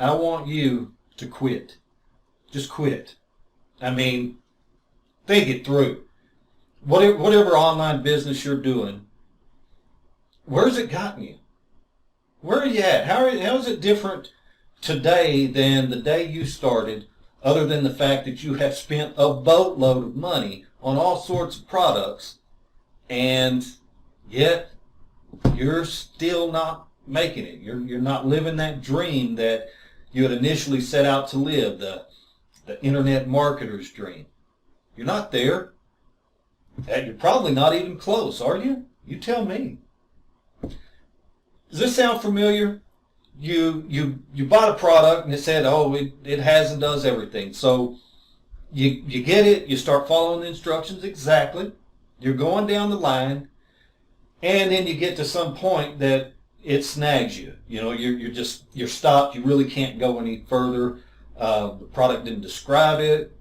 I want you to quit. Just quit. I mean, think it through. Whatever online business you're doing, where's it gotten you? Where are you at? How is it different today than the day you started, other than the fact that you have spent a boatload of money on all sorts of products, and yet you're still not making it. You're not living that dream that you had initially set out to live, the internet marketer's dream. You're not there. And you're probably not even close, are you? You tell me. Does this sound familiar? You bought a product and it said, oh, it has and does everything. So you get it, you start following the instructions exactly. You're going down the line, and then you get to some point that it snags you. You know, you're stopped. You really can't go any further. The product didn't describe it,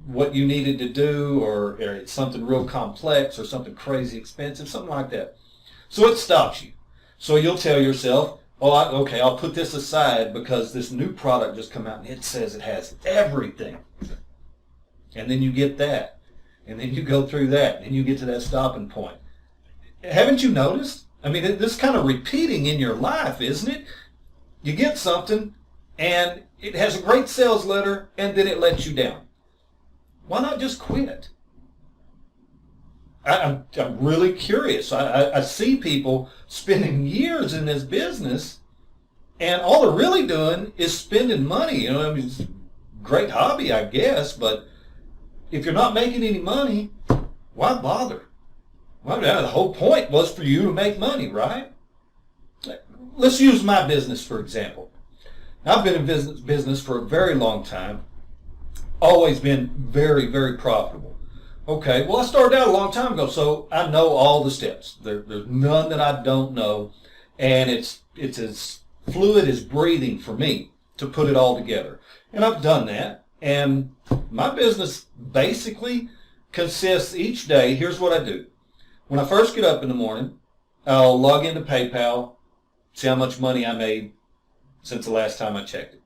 what you needed to do, or it's something real complex or something crazy expensive, something like that. So it stops you. So you'll tell yourself, oh, okay, I'll put this aside because this new product just come out and it says it has everything. And then you get that. And then you go through that, and you get to that stopping point. Haven't you noticed? I mean, this is kind of repeating in your life, isn't it? You get something, and it has a great sales letter, and then it lets you down. Why not just quit? I'm really curious. I see people spending years in this business, and all they're really doing is spending money. You know, I mean, it's a great hobby, I guess, but if you're not making any money, why bother? Well, the whole point was for you to make money, right? Let's use my business, for example. I've been in business for a very long time, always been very, very profitable. Okay, well, I started out a long time ago, so I know all the steps. There's none that I don't know, and it's as fluid as breathing for me to put it all together. And I've done that, and my business basically consists each day. Here's what I do. When I first get up in the morning, I'll log into PayPal, see how much money I made since the last time I checked it.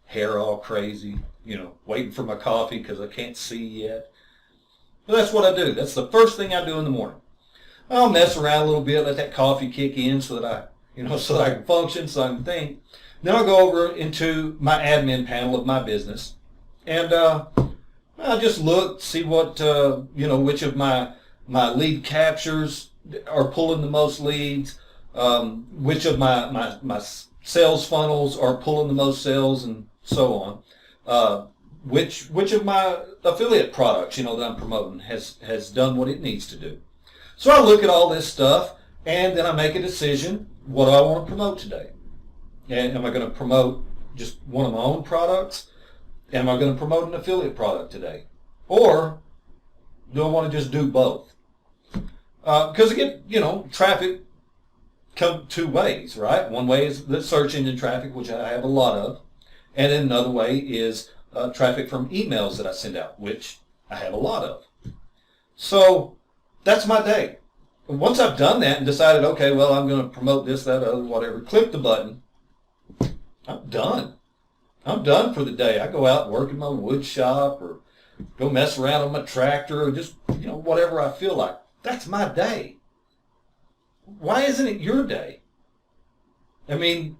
Hair all crazy, you know, waiting for my coffee because I can't see yet. But that's what I do. That's the first thing I do in the morning. I'll mess around a little bit, let that coffee kick in so that so that I can function, so I can think. Then I'll go over into my admin panel of my business, and I'll just look, see what which of my lead captures are pulling the most leads, which of my sales funnels are pulling the most sales, and so on. Which of my affiliate products, that I'm promoting has done what it needs to do. So I look at all this stuff, and then I make a decision. What do I want to promote today? And am I going to promote just one of my own products? Am I going to promote an affiliate product today? Or do I want to just do both? Because again, traffic come two ways, right? One way is the search engine traffic, which I have a lot of. And then another way is traffic from emails that I send out, which I have a lot of. So that's my day. Once I've done that and decided, okay, well, I'm going to promote this, that, other, whatever, click the button, I'm done. I'm done for the day. I go out and work in my wood shop or go mess around on my tractor or just, whatever I feel like. That's my day. Why isn't it your day? I mean,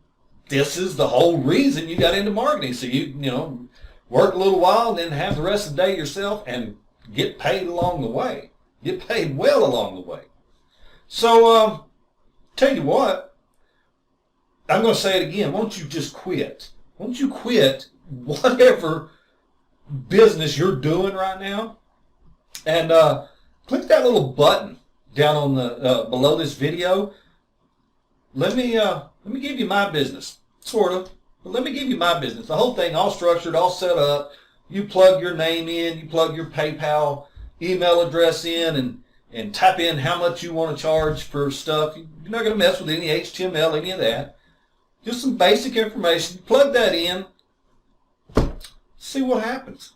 this is the whole reason you got into marketing. So you work a little while and then have the rest of the day yourself and get paid along the way. Get paid well along the way. So, tell you what, I'm going to say it again. Won't you just quit? Won't you quit whatever business you're doing right now? And click that little button down on the below this video. Let me give you my business, sort of. But let me give you my business. The whole thing, all structured, all set up. You plug your name in, you plug your PayPal email address in, and type in how much you want to charge for stuff. You're not going to mess with any HTML, any of that. Just some basic information. Plug that in. See what happens.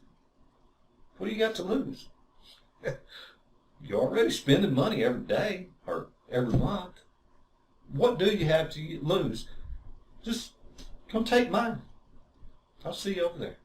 What do you got to lose? You're already spending money every day or every month. What do you have to lose? Just come take mine. I'll see you over there.